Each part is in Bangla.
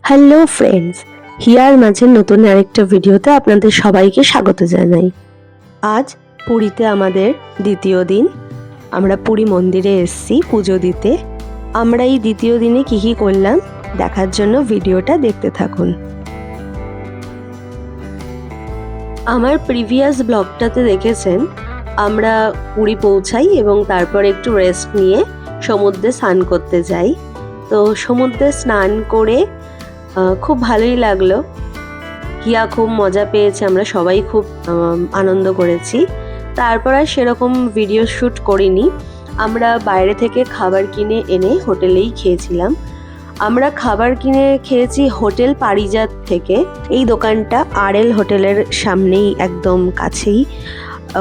হ্যালো ফ্রেন্ডস, হিয়ার মাঝে নতুন আরেকটা ভিডিওতে আপনাদের সবাইকে স্বাগত জানাই। আজ পুরীতে আমাদের দ্বিতীয় দিন। আমরা পুরী মন্দিরে এসেছি পুজো দিতে। আমরা এই দ্বিতীয় দিনে কী কী করলাম দেখার জন্য ভিডিওটা দেখতে থাকুন। আমার প্রিভিয়াস ব্লগটাতে দেখেছেন আমরা পুরী পৌঁছাই এবং তারপর একটু রেস্ট নিয়ে সমুদ্রে স্নান করতে যাই। তো সমুদ্রে স্নান করে খুব ভালোই লাগলো। হিয়া খুব মজা পেয়েছে, আমরা সবাই খুব আনন্দ করেছি। তারপর আর সেরকম ভিডিও শ্যুট করিনি। আমরা বাইরে থেকে খাবার কিনে এনে হোটেলেই খেয়েছিলাম। আমরা খাবার কিনে খেয়েছি হোটেল পারিজাত থেকে। এই দোকানটা RL হোটেলের সামনেই, একদম কাছেই,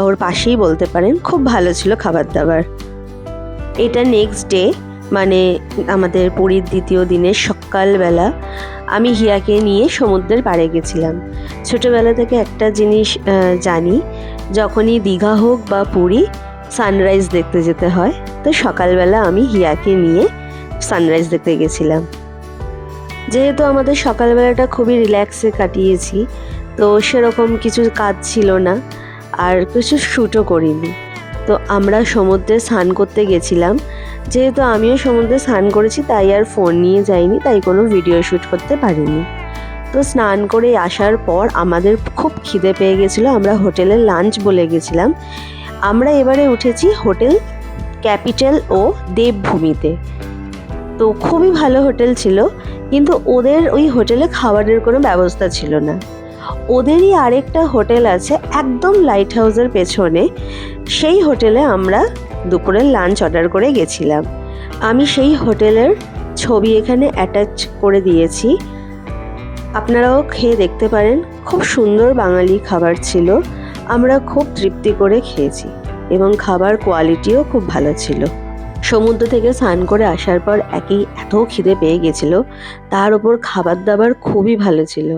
ওর পাশেই বলতে পারেন। খুব ভালো ছিল খাবার দাবার। এটা নেক্সট ডে, মানে আমাদের পুরীর দ্বিতীয় দিনের সকালবেলা আমি হিয়াকে নিয়ে সমুদ্রের পাড়ে গেছিলাম। ছোটোবেলা থেকে একটা জিনিস জানি, যখনই দীঘা হোক বা পুরী সানরাইজ দেখতে যেতে হয়, তো সকালবেলা আমি হিয়াকে নিয়ে সানরাইজ দেখতে গেছিলাম। যেহেতু আমাদের সকালবেলাটা খুবই রিল্যাক্সে কাটিয়েছি, তো সেরকম কিছু কাজ ছিল না আর কিছু শ্যুটও করিনি। তো আমরা সমুদ্রে স্নান করতে গেছিলাম। যেহেতু আমিও সমুদ্রে স্নান করেছি তাই আর ফোন নিয়ে যাইনি, তাই কোনো ভিডিও শ্যুট করতে পারিনি। তো স্নান করে আসার পর আমাদের খুব খিদে পেয়ে গেছিলো। আমরা হোটেলে লাঞ্চ বলে গেছিলাম। আমরা এবারে উঠেছি হোটেল ক্যাপিটাল ও দেবভূমিতে। তো খুবই ভালো হোটেল ছিল, কিন্তু ওদের ওই হোটেলে খাবারের কোনো ব্যবস্থা ছিল না। ওদেরই আরেকটা হোটেল আছে একদম লাইট হাউসের পেছনে, সেই হোটেলে আমরা দুপুরের লাঞ্চ অর্ডার করে গেছিলাম। আমি সেই হোটেলের ছবি এখানে অ্যাটাচ করে দিয়েছি, আপনারাও খেয়ে দেখতে পারেন। খুব সুন্দর বাঙালি খাবার ছিল, আমরা খুব তৃপ্তি করে খেয়েছি এবং খাবার কোয়ালিটিও খুব ভালো ছিল। সমুদ্র থেকে স্নান করে আসার পর এত খিদে পেয়ে গেছিলো, তার ওপর খাবার দাবার খুবই ভালো ছিল।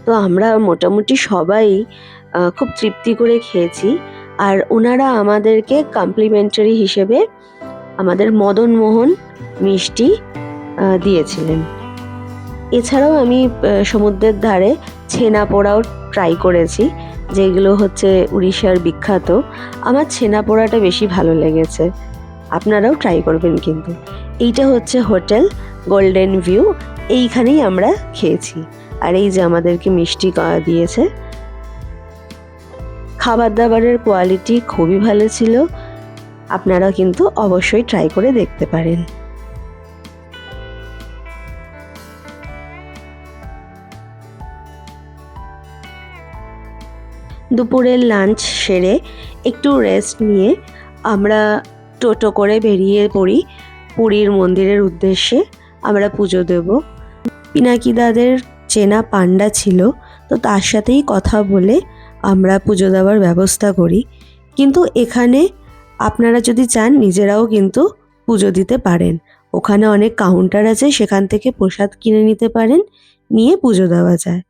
তো আমরা মোটামুটি সবাই খুব তৃপ্তি করে খেয়েছি। আর ওনারা আমাদেরকে কমপ্লিমেন্টারি হিসেবে আমাদের মদনমোহন মিষ্টি দিয়েছিলেন। এছাড়াও আমি সমুদ্রের ধারে ছেনা পোড়াও ট্রাই করেছি, যেগুলো হচ্ছে উড়িষ্যার বিখ্যাত। আমার ছেনা পোড়াটা বেশি ভালো লেগেছে, আপনারাও ট্রাই করবেন কিন্তু। এইটা হচ্ছে হোটেল গোল্ডেন ভিউ, এইখানেই আমরা খেয়েছি। আর এই যে আমাদেরকে মিষ্টি দিয়েছে। খাবার দাবারের কোয়ালিটি খুবই ভালো ছিল, আপনারা কিন্তু অবশ্যই ট্রাই করে দেখতে পারেন। দুপুরের লাঞ্চ সেরে একটু রেস্ট নিয়ে আমরা টোটো করে বেরিয়ে পড়ি পুরীর মন্দিরের উদ্দেশ্যে। আমরা পুজো দেব। পিনাকিদাদের চেনা পান্ডা ছিল, তো তার সাথেই কথা বলে আমরা পুজো দেওয়ার ব্যবস্থা করি। কিন্তু এখানে আপনারা যদি চান নিজেরাও কিন্তু পুজো দিতে পারেন। ওখানে অনেক কাউন্টার আছে, সেখান থেকে প্রসাদ কিনে নিতে পারেন, নিয়ে পুজো দেওয়া যায়।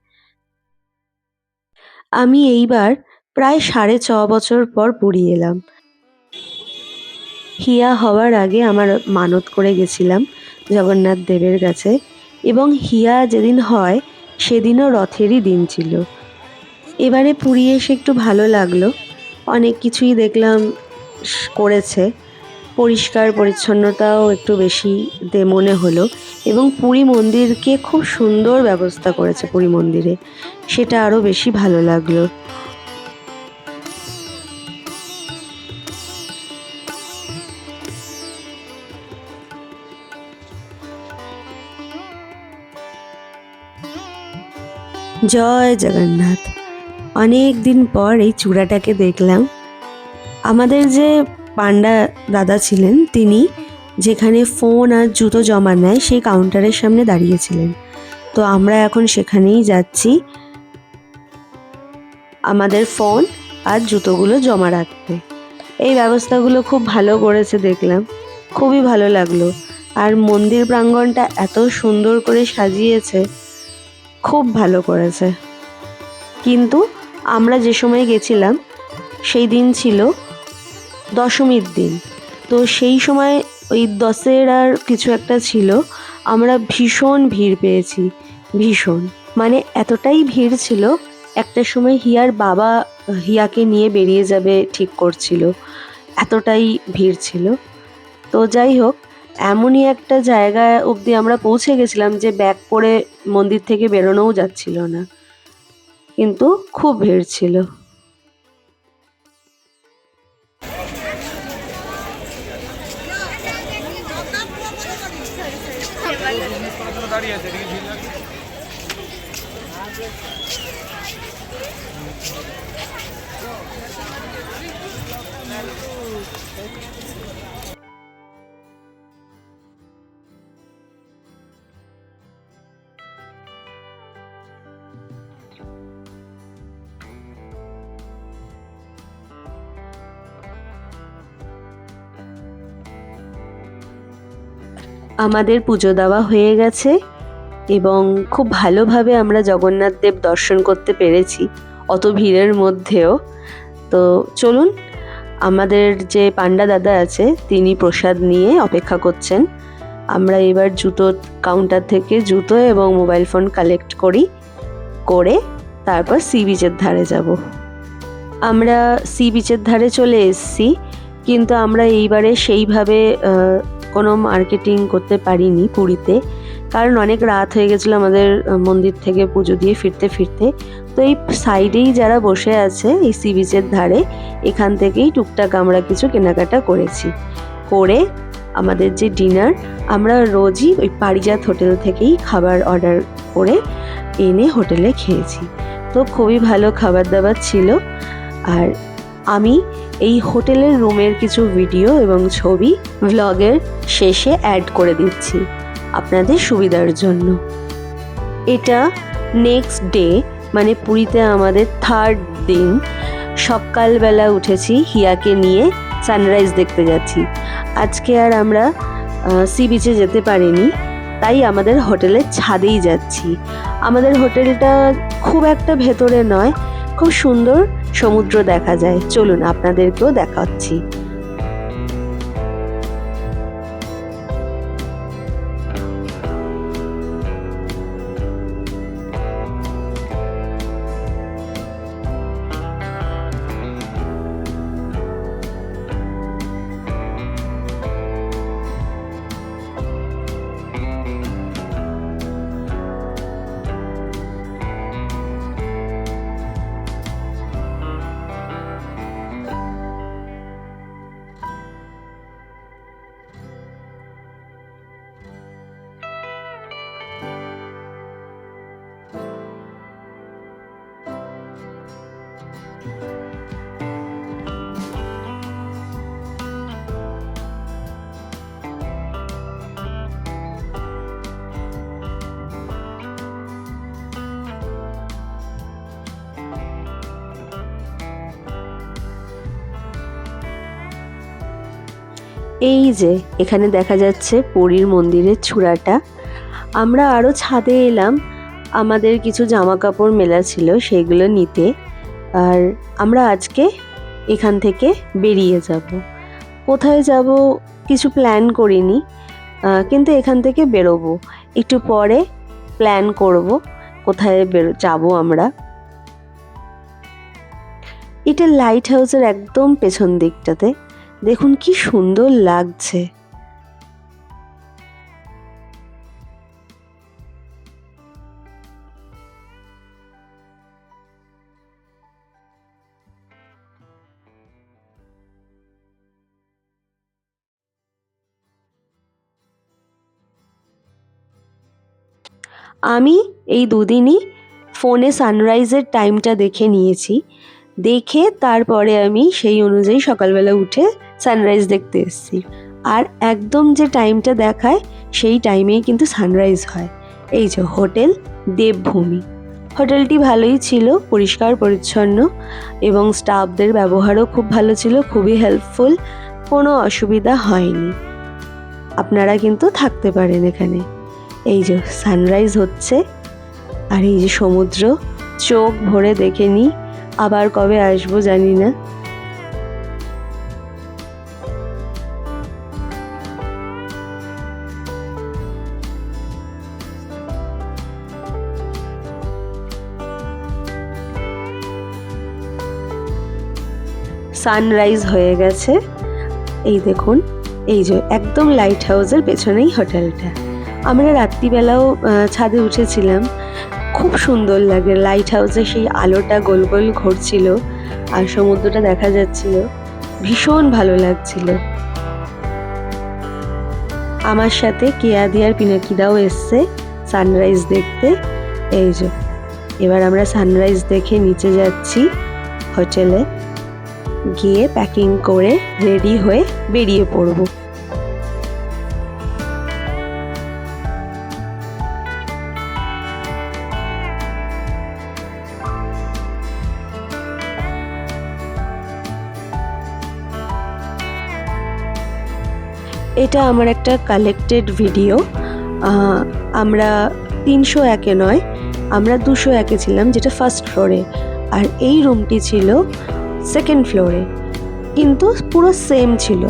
আমি এইবার প্রায় 6.5 বছর পর পুরী এলাম। হিয়া হওয়ার আগে আমার মানত করে গেছিলাম জগন্নাথ দেবের কাছে, এবং হিয়া যেদিন হয় সেদিনও রথেরই দিন ছিল। এবারে পুরী এসে একটু ভালো লাগলো, অনেক কিছুই দেখলাম করেছে। পরিষ্কার পরিচ্ছন্নতাও একটু বেশি মনে হলো, এবং পুরী মন্দিরকে খুব সুন্দর ব্যবস্থা করেছে পুরী মন্দিরে, সেটা আরও বেশি ভালো লাগলো। জয় জগন্নাথ। অনেক দিন পর এই চূড়াটাকে দেখলাম। আমাদের যে পান্ডা দাদা ছিলেন, তিনি যেখানে ফোন আর জুতো জমা নেয় সেই কাউন্টারের সামনে দাঁড়িয়েছিলেন। তো আমরা এখন সেখানেই যাচ্ছি আমাদের ফোন আর জুতোগুলো জমা রাখতে। এই ব্যবস্থাগুলো খুব ভালো করেছে দেখলাম, খুবই ভালো লাগলো। আর মন্দির প্রাঙ্গণটা এত সুন্দর করে সাজিয়েছে, খুব ভালো করেছে। কিন্তু আমরা যে সময় গেছিলাম সেই দিন ছিল দশমীর দিন, তো সেই সময় ওই দশেরার কিছু একটা ছিল, আমরা ভীষণ ভিড় পেয়েছি, ভীষণ, মানে এতটাই ভিড় ছিল। একটা সময় হিয়ার বাবা হিয়াকে নিয়ে বেরিয়ে যাবে ঠিক করছিল, এতটাই ভিড় ছিল। তো যাই হোক, এমনই একটা জায়গা অবধি আমরা পৌঁছে গেছিলাম যে ব্যাক করে মন্দির থেকে বেরোনোও যাচ্ছিল না, কিন্তু খুব ভিড় ছিল। আমাদের পুজো দেওয়া হয়ে গেছে এবং খুব ভালোভাবে আমরা জগন্নাথ দেব দর্শন করতে পেরেছি অত ভিড়ের মধ্যেও। তো চলুন, আমাদের যে পান্ডা দাদা আছে তিনি প্রসাদ নিয়ে অপেক্ষা করছেন। আমরা এবার জুতো কাউন্টার থেকে জুতো এবং মোবাইল ফোন কালেক্ট করে তারপর সি বিচের ধারে যাব। আমরা সি বিচের ধারে চলে এসেছি, কিন্তু আমরা এইবারে সেইভাবে কোনো মার্কেটিং করতে পারিনি পুরীতে, কারণ অনেক রাত হয়ে গেছিলো আমাদের মন্দির থেকে পুজো দিয়ে ফিরতে ফিরতে। তো এই সাইডেই যারা বসে আছে এই সি বিচের ধারে, এখান থেকেই টুকটাক আমরা কিছু কেনাকাটা করে আমাদের যে ডিনার, আমরা রোজই ওই পারিজাত হোটেল থেকেই খাবার অর্ডার করে এনে হোটেলে খেয়েছি। তো খুবই ভালো খাবার দাবার ছিল। আর আমি এই হোটেলের রুমের কিছু ভিডিও এবং ছবি ভ্লগের শেষে অ্যাড করে দিচ্ছি আপনাদের সুবিধার জন্য। এটা নেক্সট ডে, মানে পুরীতে আমাদের থার্ড দিন। সকালবেলা উঠেছি, হিয়াকে নিয়ে সানরাইজ দেখতে যাচ্ছি। আজকে আর আমরা সি বিচে যেতে পারিনি, তাই আমাদের হোটেলের ছাদেই যাচ্ছি। আমাদের হোটেলটা খুব একটা ভেতরে নয়, খুব সুন্দর সমুদ্র দেখা যায়। চলুন আপনাদেরকেও দেখাচ্ছি। এই যে এখানে দেখা যাচ্ছে পুরীর মন্দিরের চূড়াটা। আমরা আরও ছাদে এলাম, আমাদের কিছু জামা কাপড় মেলা ছিল সেগুলো নিতে। আর আমরা আজকে এখান থেকে বেরিয়ে যাব। কোথায় যাব কিছু প্ল্যান করিনি, কিন্তু এখান থেকে বেরোবো, একটু পরে প্ল্যান করব কোথায় যাব আমরা। এটা লাইট হাউসের একদম পেছন দিকটাতে, দেখুন কি সুন্দর লাগছে। আমি এই দুদিনই ফোনে সানরাইজের টাইমটা দেখে নিয়েছি, দেখে তারপরে আমি সেই অনুযায়ী সকালবেলা উঠে সানরাইজ দেখতে এসেছি। আর একদম যে টাইমটা দেখায় সেই টাইমেই কিন্তু সানরাইজ হয়। এই যে হোটেল দেবভূমি, হোটেলটি ভালোই ছিল, পরিষ্কার পরিচ্ছন্ন এবং স্টাফদের ব্যবহারও খুব ভালো ছিল, খুবই হেল্পফুল, কোনো অসুবিধা হয়নি। আপনারা কিন্তু থাকতে পারেন এখানে। এই যে সানরাইজ হচ্ছে আর এই যে সমুদ্র, চোখ ভরে দেখে নিই, আবার কবে আসবো জানি না। সানরাইজ হয়ে গেছে। এই দেখুন, এই যে একদম লাইট হাউসের পেছনেই হোটেলটা। আমরা রাত্রিবেলাও ছাদে উঠেছিলাম, খুব সুন্দর লাগে। লাইট হাউসে সেই আলোটা গোল গোল ঘুরছিল আর সমুদ্রটা দেখা যাচ্ছিল, ভীষণ ভালো লাগছিল। আমার সাথে কেয়াদি আর পিনাকিদাও এসছে সানরাইজ দেখতে। এই যে এবার আমরা সানরাইজ দেখে নিচে যাচ্ছি হোটেলে, গিয়ে প্যাকিং করে রেডি হয়ে বেরিয়ে পড়ব। এটা আমার একটা কালেক্টেড ভিডিও। আমরা 301-এ নয়, আমরা 201-এ ছিলাম, যেটা ফার্স্ট ফ্লোরে, আর এই রুমটি ছিল সেকেন্ড ফ্লোরে, কিন্তু পুরো সেম ছিল।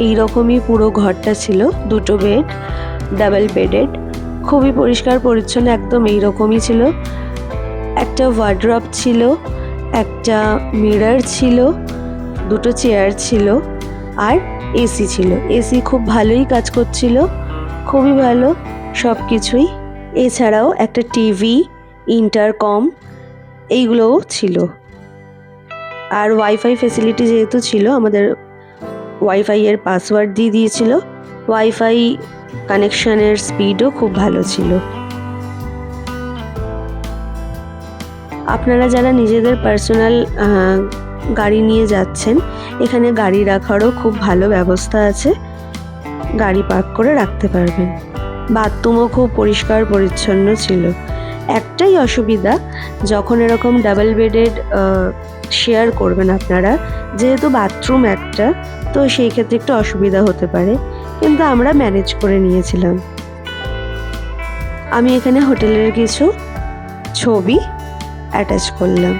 এই রকমই পুরো ঘরটা ছিল, 2টো বেড, ডাবল বেডেড, খুবই পরিষ্কার পরিচ্ছন্ন, একদম এই রকমই ছিল। একটা ওয়ার্ড্রপ ছিল, একটা মিরর ছিল, 2টো চেয়ার ছিল, আর এসি ছিল। এসি খুব ভালোই কাজ করছিল, খুবই ভালো সব কিছুই। এছাড়াও একটা টিভি, ইন্টারকম এইগুলোও ছিল। আর ওয়াইফাই ফেসিলিটি যেহেতু ছিল, আমাদের ওয়াইফাই এর পাসওয়ার্ড দিয়ে দিয়েছিল। ওয়াইফাই কানেকশনের স্পিডও খুব ভালো ছিল। আপনারা যারা নিজেদের পার্সোনাল গাড়ি নিয়ে যাচ্ছেন, এখানে গাড়ি রাখারও খুব ভালো ব্যবস্থা আছে, গাড়ি পার্ক করে রাখতে পারবেন। বাথরুমও খুব পরিষ্কার পরিচ্ছন্ন ছিল। একটাই অসুবিধা, যখন এরকম ডাবল বেডেড শেয়ার করবেন আপনারা, যেহেতু বাথরুম একটা, তো সেই ক্ষেত্রে একটু অসুবিধা হতে পারে, কিন্তু আমরা ম্যানেজ করে নিয়েছিলাম। আমি এখানে হোটেলের কিছু ছবি অ্যাটাচ করলাম।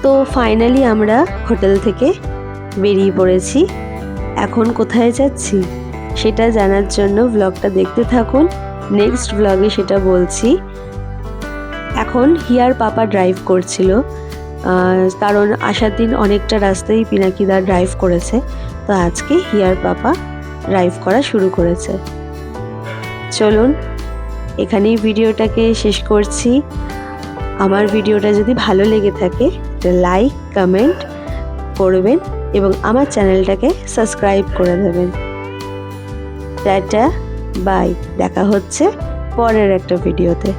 তো ফাইনালি আমরা হোটেল থেকে বেরিয়ে পড়েছি। এখন কোথায় যাচ্ছি সেটা জানার জন্য ব্লগটা দেখতে থাকুন, নেক্সট ব্লগে সেটা বলছি। এখন হিয়ার পাপা ড্রাইভ করছিল, কারণ আসার দিন অনেকটা রাস্তায় পিনাকিদা ড্রাইভ করেছে, তো আজকে হিয়ার পাপা ড্রাইভ করা শুরু করেছে। চলুন এখানেই ভিডিওটাকে শেষ করছি। আমার ভিডিওটা যদি ভালো লেগে থাকে, লাইক কমেন্ট করবেন এবং আমার চ্যানেলটাকে সাবস্ক্রাইব করে দেবেন। টাটা, বাই, দেখা হচ্ছে পরের একটা ভিডিওতে।